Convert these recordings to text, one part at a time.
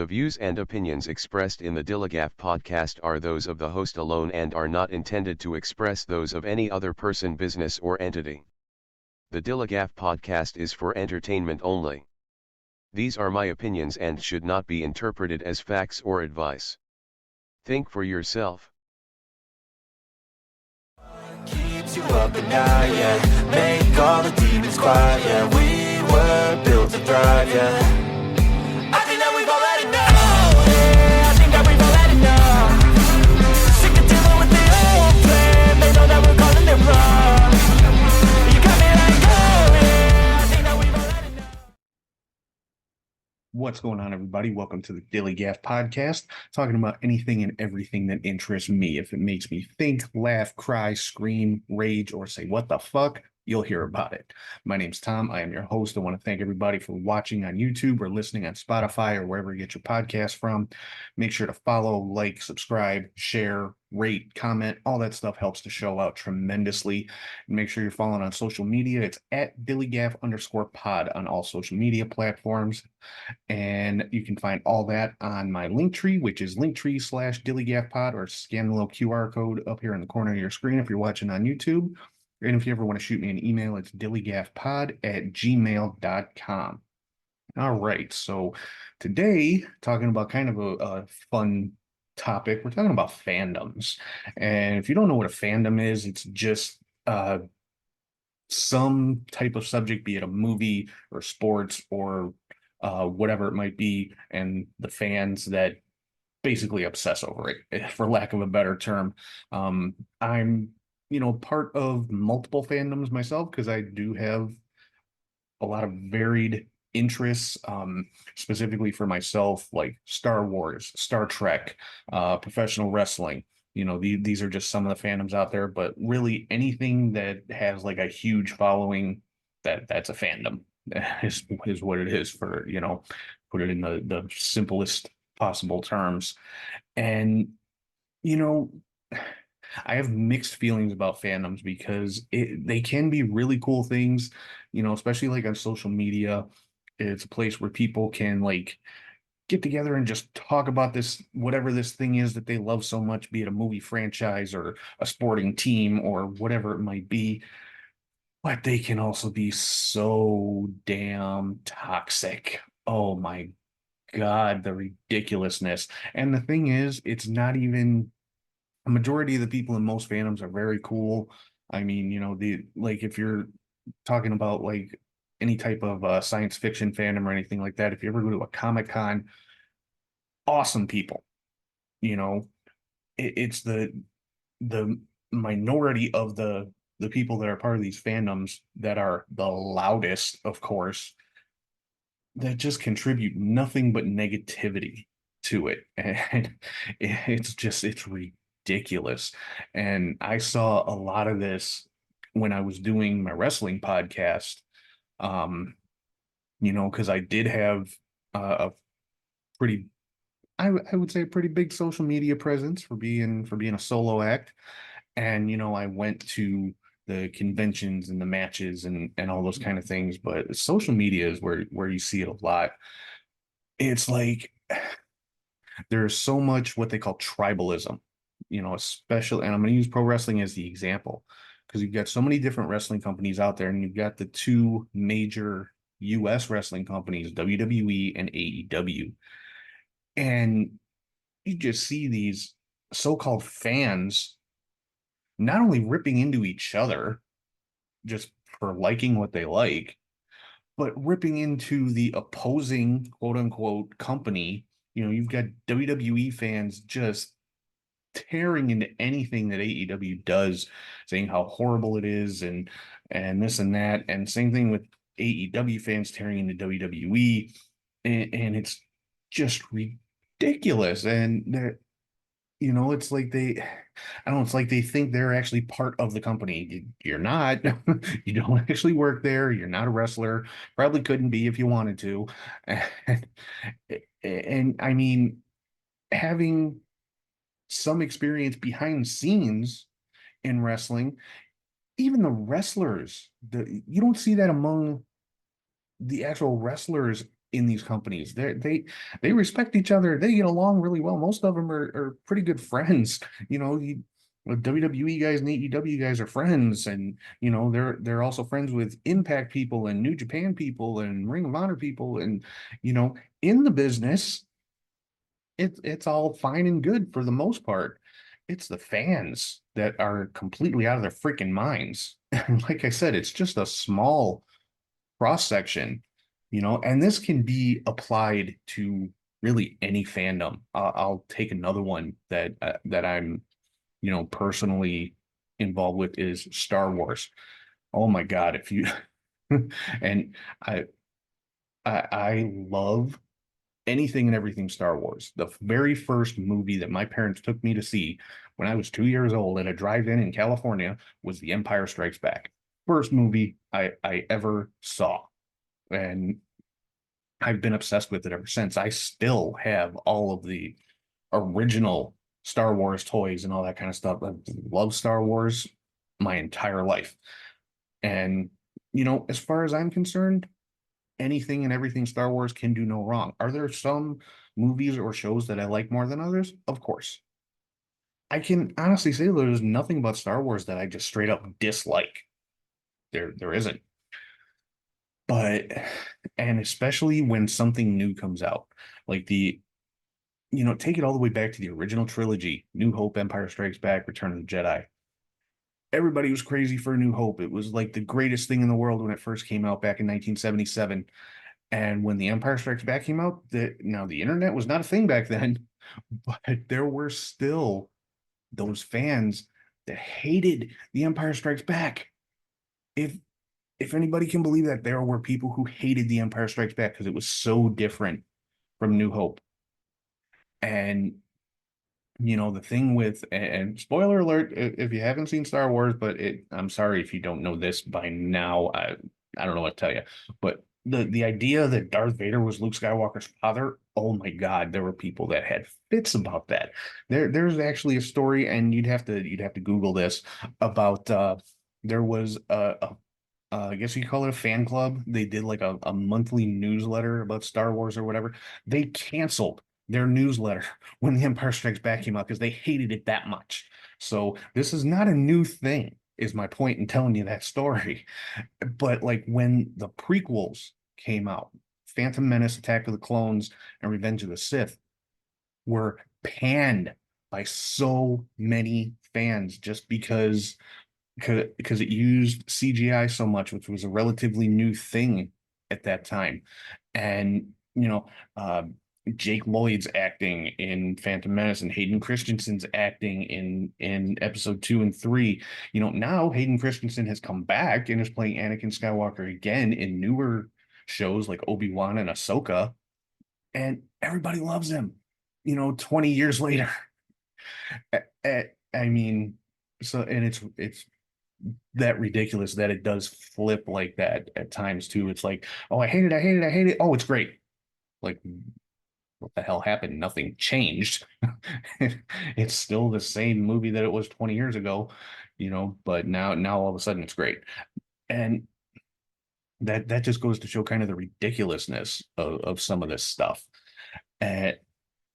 The views and opinions expressed in the DILLIGAF podcast are those of the host alone and are not intended to express those of any other person, business, or entity. The DILLIGAF podcast is for entertainment only. These are my opinions and should not be interpreted as facts or advice. Think for yourself. Keeps you up at night, yeah. Make all the demons quiet, yeah. We were built to thrive, yeah. I think that we've all had enough, yeah. I think that we've all had enough. Sick of dealing with the old plan. They know that we're calling it wrong. You got me like, oh, yeah. I think that we've all had enough. What's going on, everybody? Welcome to the DILLIGAF podcast, talking about anything and everything that interests me. If it makes me think, laugh, cry, scream, rage, or say, what the fuck, you'll hear about it. My name's Tom. I am your host. I want to thank everybody for watching on YouTube or listening on Spotify or wherever you get your podcast from. Make sure to follow, like, subscribe, share, rate, comment. All that stuff helps the show out tremendously. And make sure you're following on social media. It's at DILLIGAF_pod on all social media platforms. And you can find all that on my Linktree, which is Linktree/DILLIGAFpod, or scan the little QR code up here in the corner of your screen if you're watching on YouTube. And if you ever want to shoot me an email, it's dilligafpod@gmail.com. All right, so today, talking about kind of a fun topic, we're talking about fandoms. And if you don't know what a fandom is, it's just some type of subject, be it a movie or sports or whatever it might be, and the fans that basically obsess over it, for lack of a better term. I'm part of multiple fandoms myself because I do have a lot of varied interests, specifically for myself, like Star Wars, Star Trek, professional wrestling. These are just some of the fandoms out there, but really anything that has like a huge following, that's a fandom is what it is, for put it in the simplest possible terms. And I have mixed feelings about fandoms because they can be really cool things, especially like on social media. It's a place where people can like get together and just talk about this, whatever this thing is that they love so much, be it a movie franchise or a sporting team or whatever it might be. But they can also be so damn toxic. Oh my God, the ridiculousness. And the thing is, it's not even a majority of the people in most fandoms are very cool. I mean, if you're talking about like any type of science fiction fandom or anything like that, if you ever go to a Comic-Con, awesome people. It's the minority of the people that are part of these fandoms that are the loudest, of course, that just contribute nothing but negativity to it. And it's ridiculous. And I saw a lot of this when I was doing my wrestling podcast, because I did have a pretty, I would say, a pretty big social media presence for being a solo act. And I went to the conventions and the matches and all those kind of things, but social media is where you see it a lot. It's like there's so much what they call tribalism, especially, and I'm going to use pro wrestling as the example, because you've got so many different wrestling companies out there, and you've got the two major US wrestling companies, WWE and AEW. And you just see these so-called fans not only ripping into each other just for liking what they like, but ripping into the opposing quote unquote company. You've got WWE fans just tearing into anything that AEW does, saying how horrible it is and this and that. And same thing with AEW fans tearing into WWE. And it's just ridiculous. And they're, it's like it's like they think they're actually part of the company. You're not. You don't actually work there. You're not a wrestler. Probably couldn't be if you wanted to. And I mean, having some experience behind the scenes in wrestling, even the wrestlers, you don't see that among the actual wrestlers in these companies. They respect each other. They get along really well. Most of them are pretty good friends. WWE guys and AEW guys are friends, and they're also friends with Impact people and New Japan people and Ring of Honor people, and in the business, it's all fine and good for the most part. It's the fans that are completely out of their freaking minds. And like I said, it's just a small cross section, and this can be applied to really any fandom. I'll take another one that I'm, personally involved with is Star Wars. Oh my God, if you and I love anything and everything Star Wars. The very first movie that my parents took me to see when I was 2 years old at a drive-in in California was The Empire Strikes Back. First movie I ever saw. And I've been obsessed with it ever since. I still have all of the original Star Wars toys and all that kind of stuff. I love Star Wars my entire life. And, as far as I'm concerned, anything and everything Star Wars can do no wrong. Are there some movies or shows that I like more than others? Of course. I can honestly say there's nothing about Star Wars that I just straight up dislike. There isn't. But and especially when something new comes out, like take it all the way back to the original trilogy, New Hope, Empire Strikes Back, Return of the Jedi. Everybody was crazy for New Hope. It was like the greatest thing in the world when it first came out back in 1977. And when The Empire Strikes Back came out, now the internet was not a thing back then, but there were still those fans that hated The Empire Strikes Back. If anybody can believe that, there were people who hated The Empire Strikes Back because it was so different from New Hope. And the thing with, and spoiler alert if you haven't seen Star Wars, but I'm sorry if you don't know this by now. I don't know what to tell you, but the idea that Darth Vader was Luke Skywalker's father, oh my God, there were people that had fits about that. There's actually a story, and you'd have to Google this, about there was I guess you call it a fan club. They did like a monthly newsletter about Star Wars or whatever. They canceled their newsletter when The Empire Strikes Back came out because they hated it that much. So this is not a new thing, is my point in telling you that story. But like when the prequels came out, Phantom Menace, Attack of the Clones, and Revenge of the Sith were panned by so many fans just because it used CGI so much, which was a relatively new thing at that time. And, Jake Lloyd's acting in Phantom Menace and Hayden Christensen's acting in episode 2 and 3. Now Hayden Christensen has come back and is playing Anakin Skywalker again in newer shows like Obi-Wan and Ahsoka, and everybody loves him, 20 years later. I mean, so, and it's that ridiculous that it does flip like that at times too. It's like, oh, I hate it, I hate it, I hate it. Oh, it's great. Like, what the hell happened? Nothing changed. It's still the same movie that it was 20 years ago, but now all of a sudden it's great. And that just goes to show kind of the ridiculousness of some of this stuff. And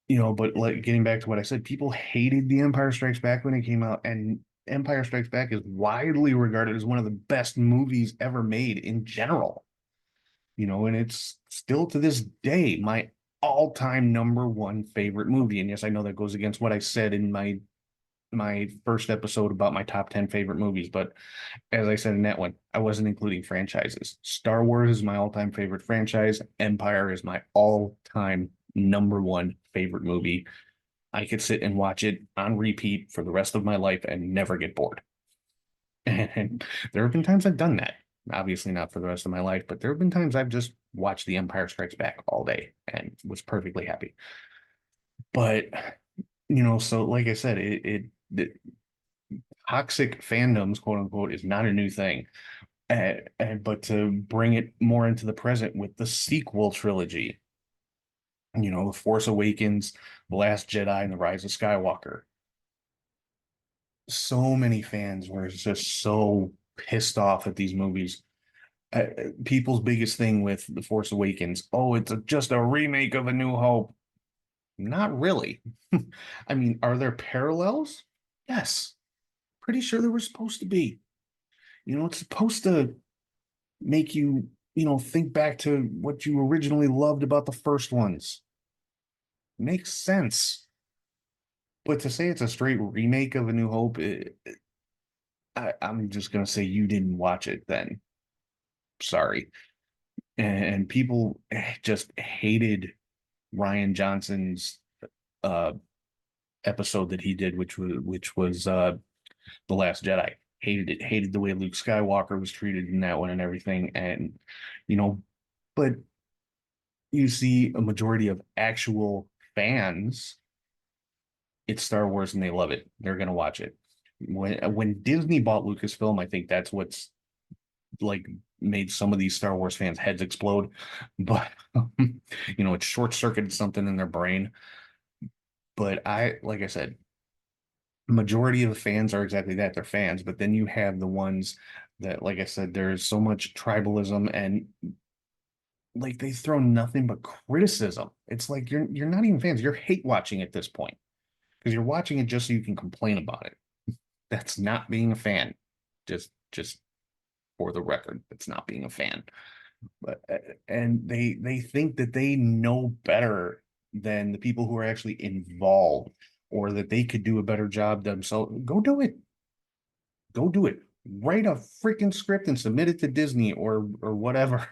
but like getting back to what I said, people hated The Empire Strikes Back when it came out, and Empire Strikes Back is widely regarded as one of the best movies ever made in general. And it's still to this day my all-time number one favorite movie. And yes, I know that goes against what I said in my first episode about my top 10 favorite movies, but as I said in that one, I wasn't including franchises. Star Wars is my all-time favorite franchise. Empire is my all-time number one favorite movie. I could sit and watch it on repeat for the rest of my life and never get bored. And there have been times I've done that. Obviously not for the rest of my life, but there have been times I've just watched The Empire Strikes Back all day and was perfectly happy. But so like I said, the toxic fandoms, quote unquote, is not a new thing. But to bring it more into the present with the sequel trilogy, The Force Awakens, The Last Jedi, and The Rise of Skywalker. So many fans were just so pissed off at these movies. people's biggest thing with The Force Awakens, oh, it's just a remake of A New Hope. Not really. I mean, are there parallels? Yes. Pretty sure there were supposed to be. It's supposed to make you, think back to what you originally loved about the first ones. Makes sense. But to say it's a straight remake of A New Hope, I'm just gonna say you didn't watch it then. Sorry. And people just hated Ryan Johnson's uh episode that he did, which was The Last Jedi. Hated it, hated the way Luke Skywalker was treated in that one and everything. And you know, but you see a majority of actual fans, it's Star Wars and they love it. They're gonna watch it. When Disney bought Lucasfilm, I think that's what's like made some of these Star Wars fans' heads explode. But it short circuited something in their brain. But like I said, majority of the fans are exactly that. They're fans. But then you have the ones that, like I said, there's so much tribalism and like they throw nothing but criticism. It's like you're not even fans. You're hate watching at this point because you're watching it just so you can complain about it. That's not being a fan. Just for the record, that's not being a fan. But and they think that they know better than the people who are actually involved, or that they could do a better job themselves. Go do it. Go do it. Write a freaking script and submit it to Disney or whatever.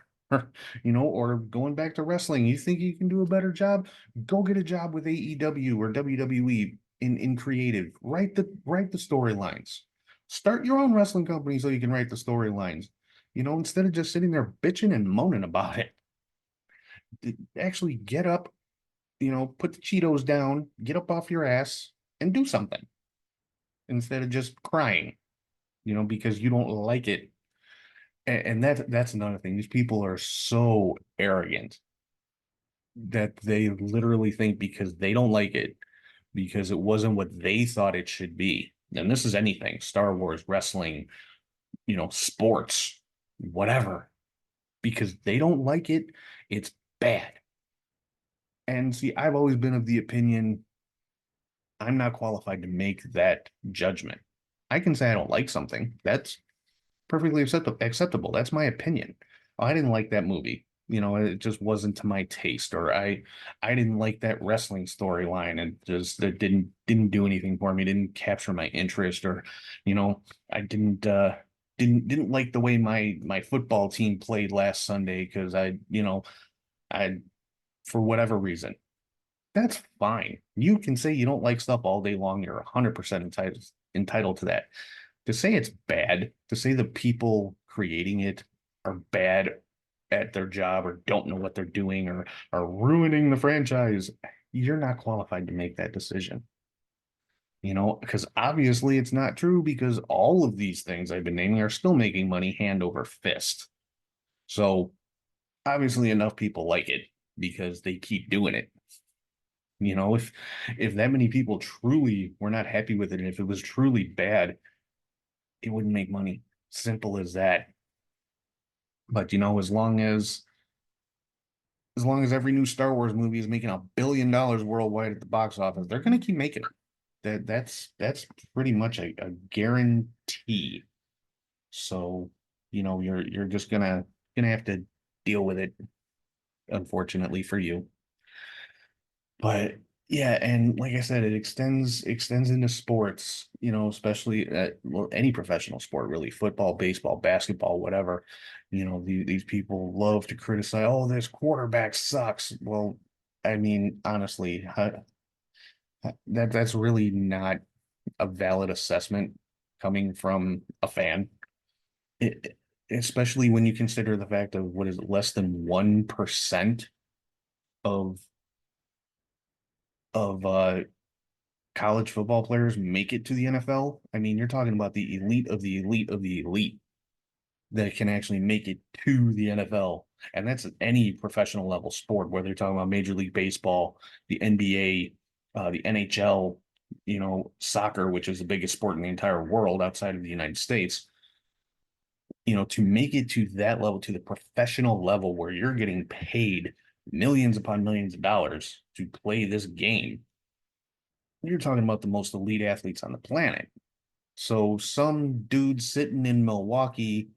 Or going back to wrestling, you think you can do a better job? Go get a job with AEW or WWE in creative. Write the storylines. Start your own wrestling company so you can write the storylines. Instead of just sitting there bitching and moaning about it. Actually get up, put the Cheetos down, get up off your ass and do something instead of just crying, because you don't like it. And that's another thing. These people are so arrogant that they literally think because they don't like it, because it wasn't what they thought it should be. And this is anything, Star Wars, wrestling, sports, whatever. Because they don't like it, it's bad. And see, I've always been of the opinion I'm not qualified to make that judgment. I can say I don't like something. That's perfectly acceptable. That's my opinion. Oh, I didn't like that movie. It just wasn't to my taste, or I didn't like that wrestling storyline, and just that didn't do anything for me, didn't capture my interest, or I didn't like the way my football team played last Sunday because I for whatever reason. That's fine. You can say you don't like stuff all day long. You're 100% entitled to that. To say it's bad, to say the people creating it are bad at their job or don't know what they're doing or are ruining the franchise, you're not qualified to make that decision. Because obviously it's not true, because all of these things I've been naming are still making money hand over fist. So obviously enough people like it because they keep doing it. If that many people truly were not happy with it, and if it was truly bad, it wouldn't make money. Simple as that. But as long as every new Star Wars movie is making $1 billion worldwide at the box office, they're gonna keep making it. That's pretty much a guarantee. So, you're just gonna have to deal with it, unfortunately for you. But yeah, and like I said, it extends into sports, especially any professional sport, really, football, baseball, basketball, whatever. These people love to criticize, oh, this quarterback sucks. Well, I mean, honestly, that's really not a valid assessment coming from a fan. Especially when you consider the fact of what is it, less than 1% of college football players make it to the NFL. I mean, you're talking about the elite of the elite of the elite that can actually make it to the NFL. And that's any professional level sport, whether you're talking about Major League Baseball, the NBA, the NHL, soccer, which is the biggest sport in the entire world outside of the United States. to make it to that level, to the professional level where you're getting paid millions upon millions of dollars to play this game, you're talking about the most elite athletes on the planet. So some dude sitting in Milwaukee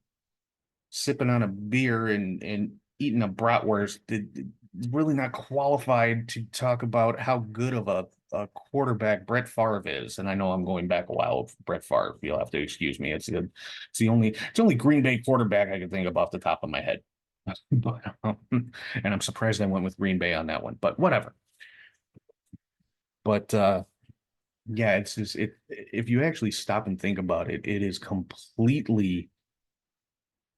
sipping on a beer and eating a bratwurst is really not qualified to talk about how good of a quarterback Brett Favre is. And I know I'm going back a while with Brett Favre. You'll have to excuse me. It's the only Green Bay quarterback I can think of off the top of my head. But, and I'm surprised I went with Green Bay on that one, but whatever. But yeah, it's just if you actually stop and think about it, it is completely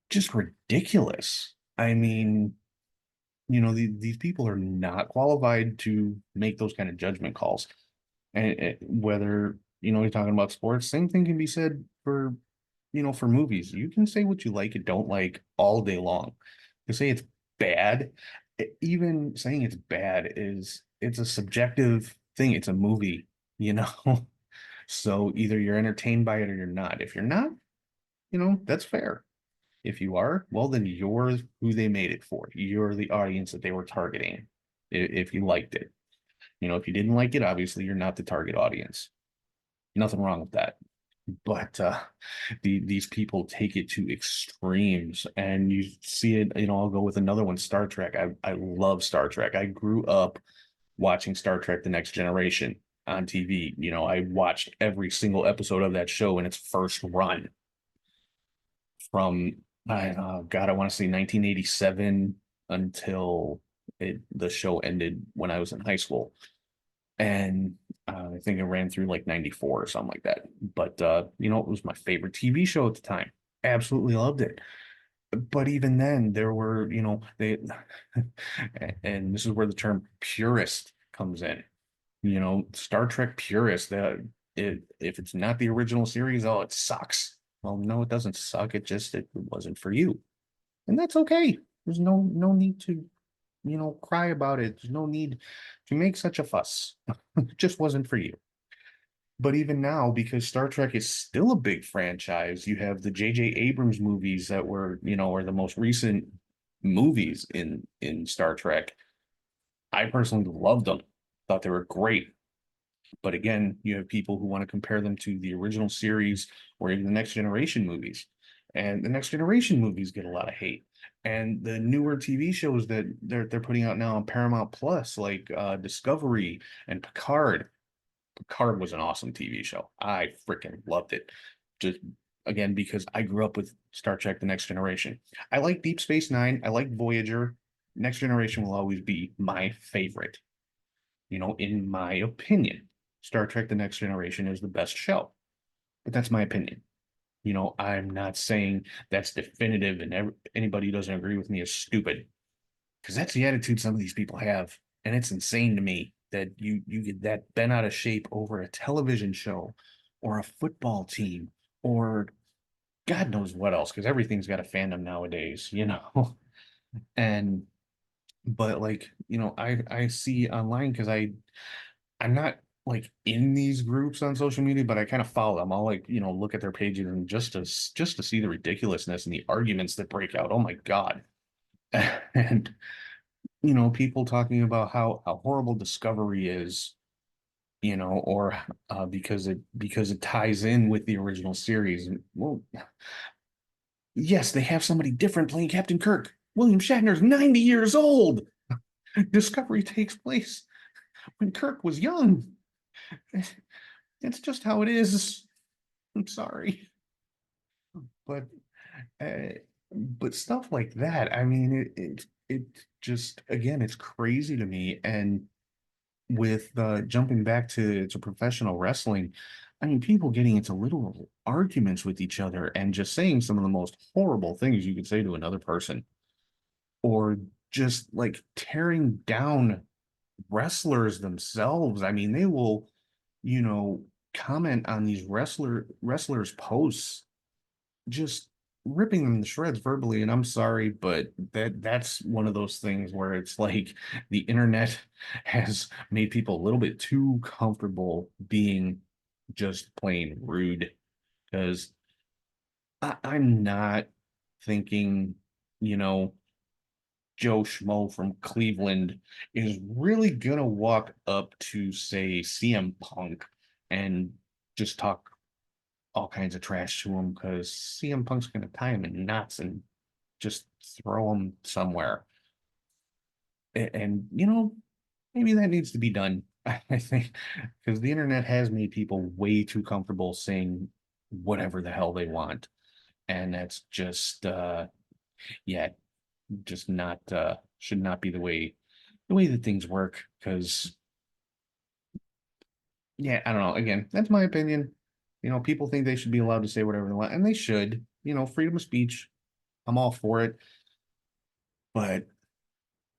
just ridiculous. I mean, these people are not qualified to make those kind of judgment calls. And whether, you're talking about sports, same thing can be said for movies. You can say what you like and don't like all day long. To say it's bad, even saying it's bad it's a subjective thing. It's a movie, you know. So either you're entertained by it or you're not. If you're not, that's fair. If you are, well, then you're who they made it for. You're the audience that they were targeting. If you liked it, if you didn't like it, obviously you're not the target audience. Nothing wrong with that. But these people take it to extremes, and you see it. I'll go with another one, Star Trek. I love Star Trek. I grew up watching Star Trek: The Next Generation on TV. I watched every single episode of that show in its first run from God, I want to say 1987 until the show ended when I was in high school. And I think it ran through like 94 or something like that. But it was my favorite TV show at the time. Absolutely loved it. But even then, there were, they, and this is where the term purist comes in. Star Trek purist, that if it's not the original series, oh, it sucks. Well, no, it doesn't suck. It wasn't for you. And that's okay. There's no need to, cry about it. There's no need to make such a fuss. It just wasn't for you. But even now, because Star Trek is still a big franchise, you have the J.J. Abrams movies that were, are the most recent movies in Star Trek. I personally loved them. Thought they were great. But again, you have people who want to compare them to the original series or even the Next Generation movies. And the Next Generation movies get a lot of hate. And the newer TV shows that they're putting out now on Paramount Plus, like Discovery and Picard. Picard was an awesome TV show. I freaking loved it. Just again, because I grew up with Star Trek: The Next Generation. I like Deep Space Nine. I like Voyager. Next Generation will always be my favorite. In my opinion, Star Trek: The Next Generation is the best show. But that's my opinion. I'm not saying that's definitive and anybody who doesn't agree with me is stupid. Because that's the attitude some of these people have. And it's insane to me that you get that bent out of shape over a television show or a football team or God knows what else, because everything's got a fandom nowadays, And but like, I see online because I'm not like in these groups on social media, but I kind of follow them. I'll like, look at their pages and just to see the ridiculousness and the arguments that break out. Oh my God. And people talking about how horrible Discovery is, or because it ties in with the original series. And, well, yes, they have somebody different playing Captain Kirk. William Shatner's 90 years old. Discovery takes place when Kirk was young. It's just how it is. I'm sorry. But but stuff like that, I mean, it just, again, it's crazy to me. And with jumping back to professional wrestling, I mean, people getting into little arguments with each other and just saying some of the most horrible things you could say to another person, or just like tearing down wrestlers themselves. I mean, they will, comment on these wrestlers' posts, just ripping them to shreds verbally. And I'm sorry, but that's one of those things where it's like the internet has made people a little bit too comfortable being just plain rude. Because I'm not. thinking, you know, Joe Schmo from Cleveland is really gonna walk up to, say, CM Punk and just talk all kinds of trash to him because CM Punk's gonna tie him in knots and just throw him somewhere. And you know, maybe that needs to be done. I think because the internet has made people way too comfortable saying whatever the hell they want. And that's just yeah, just not should not be the way that things work. Because yeah, I don't know. Again, that's my opinion. You know, people think they should be allowed to say whatever they want, and they should. You know, freedom of speech. I'm all for it, but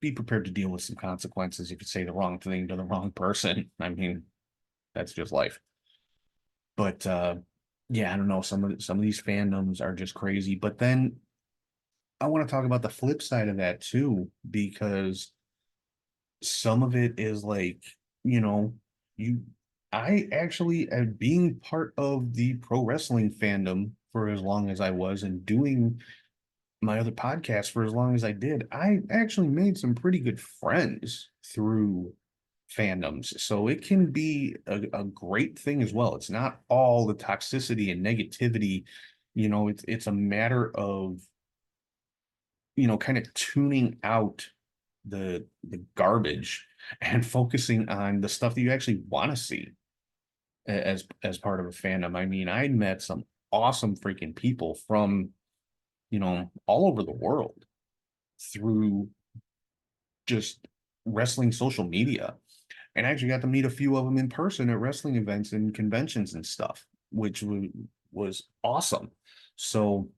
be prepared to deal with some consequences if you say the wrong thing to the wrong person. I mean, that's just life. But yeah, I don't know. Some of these fandoms are just crazy. But then I want to talk about the flip side of that too, because some of it is like, you know, you I actually being part of the pro wrestling fandom for as long as I was and doing my other podcast for as long as I did, I actually made some pretty good friends through fandoms. So it can be a great thing as well. It's not all the toxicity and negativity. You know, it's a matter of, you know, kind of tuning out the garbage and focusing on the stuff that you actually want to see as part of a fandom. I mean, I met some awesome freaking people from, you know, all over the world through just wrestling social media. And I actually got to meet a few of them in person at wrestling events and conventions and stuff, which was awesome. So,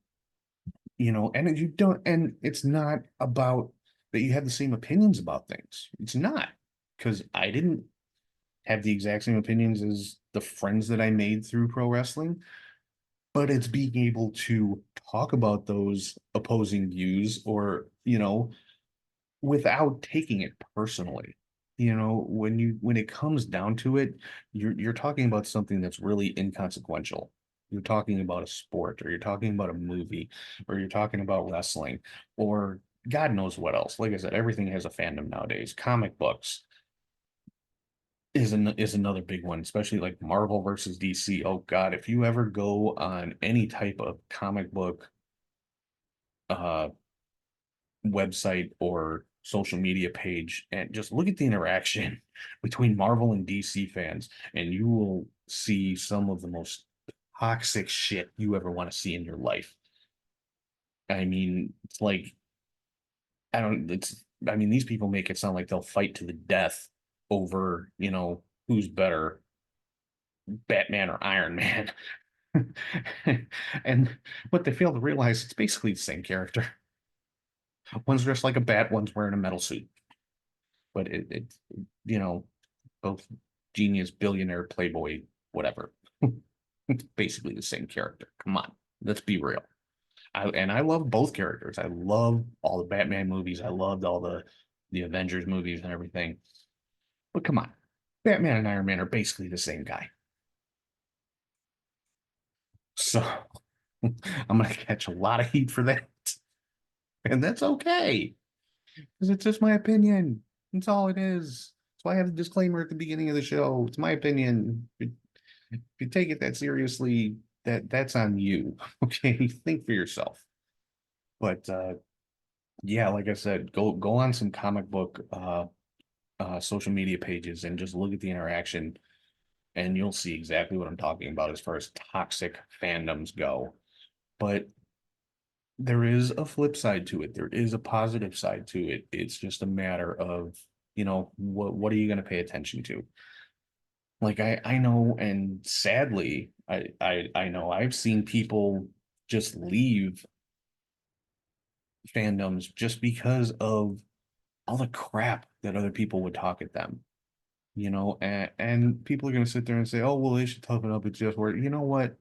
you know, and you don't, and it's not about that you have the same opinions about things. It's not because I didn't have the exact same opinions as the friends that I made through pro wrestling, but it's being able to talk about those opposing views or, you know, without taking it personally. You know, when it comes down to it, you're talking about something that's really inconsequential. You're talking about a sport, or you're talking about a movie, or you're talking about wrestling, or God knows what else. Like I said, everything has a fandom nowadays. Comic books is another big one, especially like Marvel versus DC. Oh God, if you ever go on any type of comic book uh website or social media page and just look at the interaction between Marvel and DC fans, and you will see some of the most toxic shit you ever want to see in your life. I mean, it's like, I mean, these people make it sound like they'll fight to the death over, you know, who's better, Batman or Iron Man. And what they fail to realize, it's basically the same character. One's dressed like a bat, one's wearing a metal suit. But you know, both genius, billionaire, playboy, whatever. It's basically the same character. Come on, let's be real. And I love both characters. I love all the Batman movies. I loved all the Avengers movies and everything. But come on, Batman and Iron Man are basically the same guy. So I'm gonna catch a lot of heat for that, and that's okay because it's just my opinion. That's all it is. That's why I have the disclaimer at the beginning of the show. It's my opinion. If you take it that seriously, that's on you. Okay, think for yourself. But yeah, like I said, go on some comic book social media pages and just look at the interaction, and you'll see exactly what I'm talking about as far as toxic fandoms go. But there is a flip side to it. There is a positive side to it. It's just a matter of, you know, what are you going to pay attention to? Like I know, and sadly, I know I've seen people just leave fandoms just because of all the crap that other people would talk at them, you know, and people are gonna sit there and say, oh, well, they should toughen up, it's just word. You know what?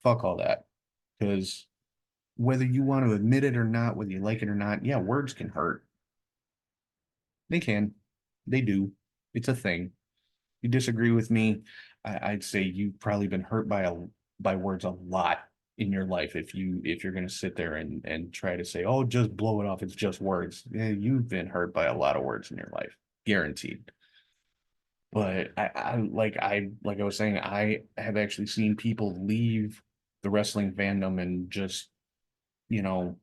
Fuck all that. Because whether you want to admit it or not, whether you like it or not, yeah, words can hurt. They can. They do. It's a thing. You disagree with me, I'd say you've probably been hurt by words a lot in your life if you're going to sit there and try to say, oh, just blow it off, it's just words. Yeah, you've been hurt by a lot of words in your life, guaranteed. But like I was saying, I have actually seen people leave the wrestling fandom and just, you know,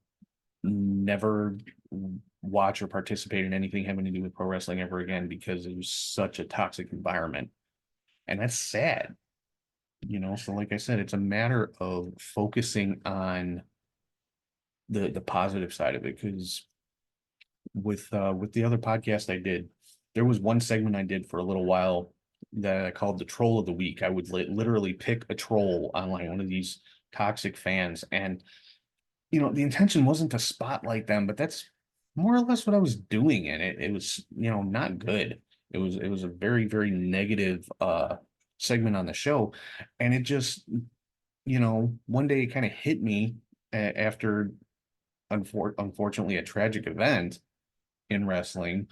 never watch or participate in anything having to do with pro wrestling ever again because it was such a toxic environment. And that's sad, you know. So like I said, it's a matter of focusing on the positive side of it. Because with the other podcast I did, there was one segment I did for a little while that I called the troll of the week. I would literally pick a troll on like one of these toxic fans, and you know, the intention wasn't to spotlight them, but that's more or less what I was doing. And it was, you know, not good. It was a very, very negative segment on the show. And it just, you know, one day it kind of hit me after unfortunately a tragic event in wrestling.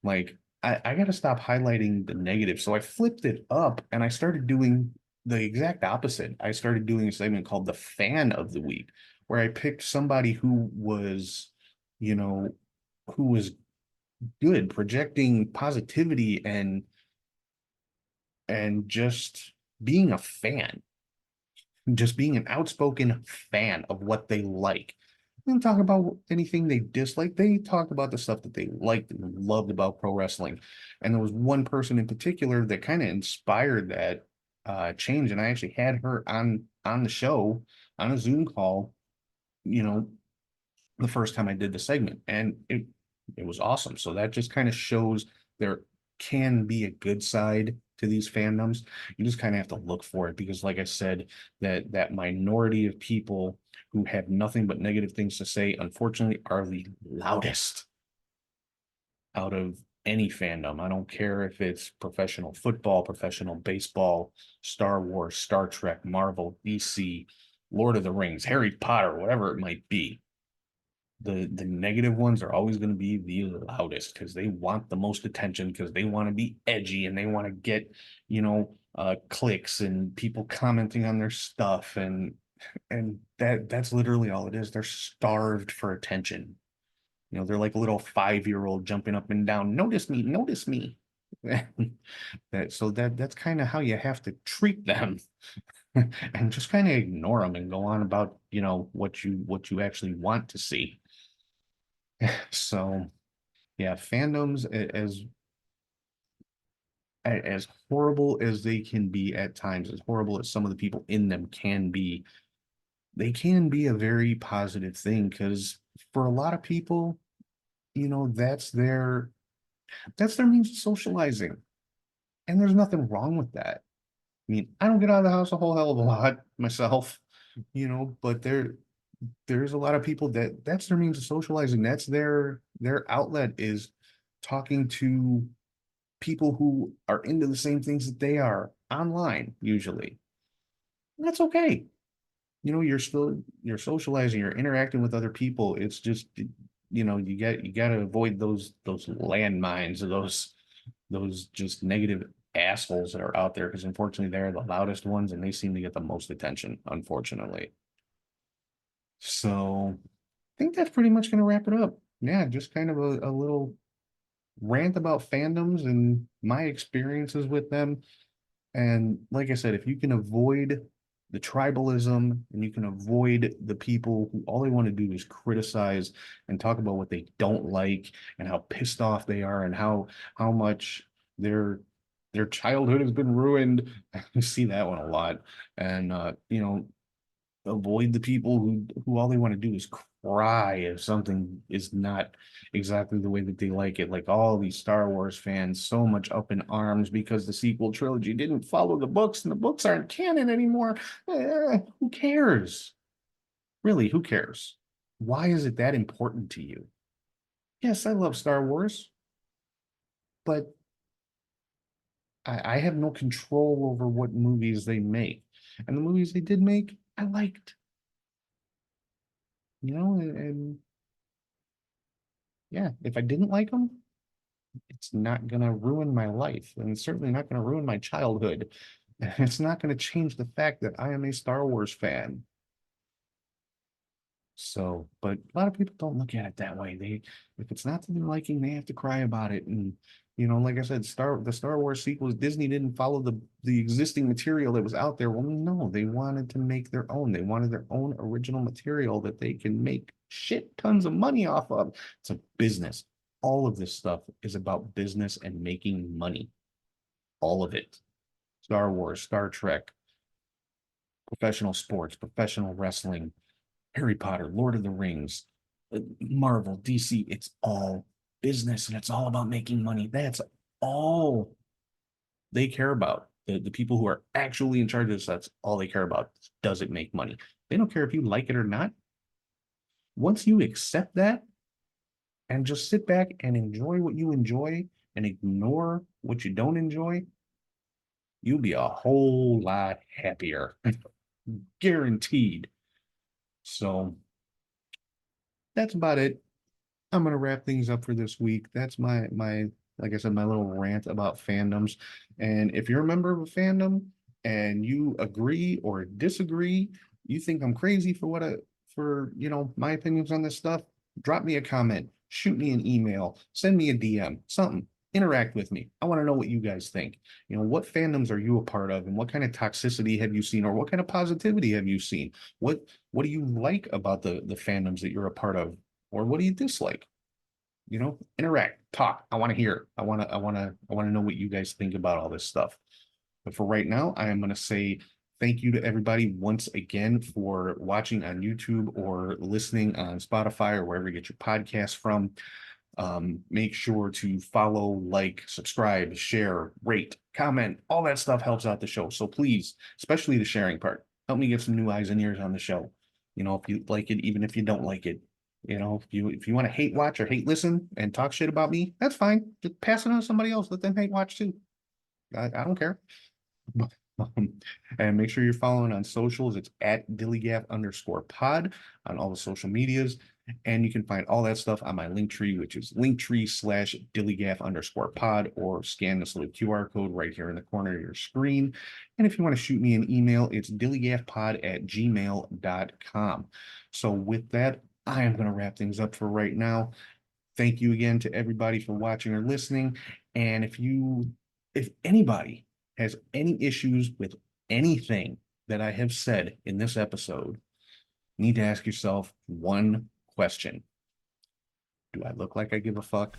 Like I got to stop highlighting the negative. So I flipped it up and I started doing the exact opposite. I started doing a segment called the fan of the week, where I picked somebody who was, you know, who was good, projecting positivity and just being a fan, just being an outspoken fan of what they like. They didn't talk about anything they disliked. They talked about the stuff that they liked and loved about pro wrestling. And there was one person in particular that kind of inspired that change. And I actually had her on the show on a Zoom call, you know, the first time I did the segment, and it was awesome. So that just kind of shows there can be a good side to these fandoms. You just kind of have to look for it because, like I said, that minority of people who have nothing but negative things to say, unfortunately, are the loudest out of any fandom. I don't care if it's professional football, professional baseball, Star Wars, Star Trek, Marvel, DC, Lord of the Rings, Harry Potter, whatever it might be. The negative ones are always going to be the loudest because they want the most attention, because they want to be edgy and they want to get, you know, clicks and people commenting on their stuff, and that's literally all it is. They're starved for attention. You know, they're like a little 5-year-old jumping up and down, notice me, notice me. That's kind of how you have to treat them. And just kind of ignore them and go on about, you know, what you actually want to see. So yeah, fandoms, as horrible as they can be at times, as horrible as some of the people in them can be, they can be a very positive thing, because for a lot of people, you know, that's their means of socializing. And there's nothing wrong with that. I mean, I don't get out of the house a whole hell of a lot myself, you know, but there's a lot of people that's their means of socializing. That's their outlet, is talking to people who are into the same things that they are online, usually. And that's okay. You know, you're socializing, you're interacting with other people. It's just, you know, you got to avoid those landmines, or those just negative assholes that are out there, because unfortunately they're the loudest ones and they seem to get the most attention, unfortunately. So I think that's pretty much going to wrap it up. Yeah, just kind of a little rant about fandoms and my experiences with them. And like I said, if you can avoid the tribalism and you can avoid the people who all they want to do is criticize and talk about what they don't like and how pissed off they are and how much their childhood has been ruined. You see that one a lot. And you know, avoid the people who all they want to do is cry if something is not exactly the way that they like it. Like all these Star Wars fans, so much up in arms because the sequel trilogy didn't follow the books and the books aren't canon anymore. Who cares? Really, who cares? Why is it that important to you? Yes, I love Star Wars, but I have no control over what movies they make. And the movies they did make, I liked. You know, and yeah, if I didn't like them, it's not gonna ruin my life, and it's certainly not gonna ruin my childhood. It's not gonna change the fact that I am a Star Wars fan. So, but a lot of people don't look at it that way. If it's not to their liking, they have to cry about it. And like I said, the Star Wars sequels, Disney didn't follow the existing material that was out there. Well, no, they wanted to make their own. They wanted their own original material that they can make shit tons of money off of. It's a business. All of this stuff is about business and making money. All of it. Star Wars, Star Trek, professional sports, professional wrestling, Harry Potter, Lord of the Rings, Marvel, DC, it's all business and it's all about making money. That's all they care about. The people who are actually in charge of this, that's all they care about. Does it make money? They don't care if you like it or not. Once you accept that and just sit back and enjoy what you enjoy and ignore what you don't enjoy, you'll be a whole lot happier. Guaranteed. So that's about it. I'm gonna wrap things up for this week. That's my like I said, my little rant about fandoms. And if you're a member of a fandom and you agree or disagree, you think I'm crazy for my opinions on this stuff, drop me a comment, shoot me an email, send me a DM, something. Interact with me. I want to know what you guys think. What fandoms are you a part of, and what kind of toxicity have you seen, or what kind of positivity have you seen? What do you like about the fandoms that you're a part of, or what do you dislike? Interact, talk. I want to hear. I want to know what you guys think about all this stuff. But for right now, I am going to say thank you to everybody once again for watching on YouTube or listening on Spotify or wherever you get your podcasts from. Make sure to follow, like, subscribe, share, rate, comment. All that stuff helps out the show. So please, especially the sharing part, help me get some new eyes and ears on the show. If you like it, even if you don't like it, if you want to hate watch or hate listen and talk shit about me, that's fine. Just pass it on to somebody else. Let them hate watch too. I don't care. And make sure you're following on socials. It's at DILLIGAF_pod on all the social medias. And you can find all that stuff on my Linktree, which is Linktree/DILLIGAF_pod, or scan this little QR code right here in the corner of your screen. And if you want to shoot me an email, it's dilligafpod@gmail.com. So with that, I am going to wrap things up for right now. Thank you again to everybody for watching or listening. And if anybody has any issues with anything that I have said in this episode, you need to ask yourself one question. Do I look like I give a fuck?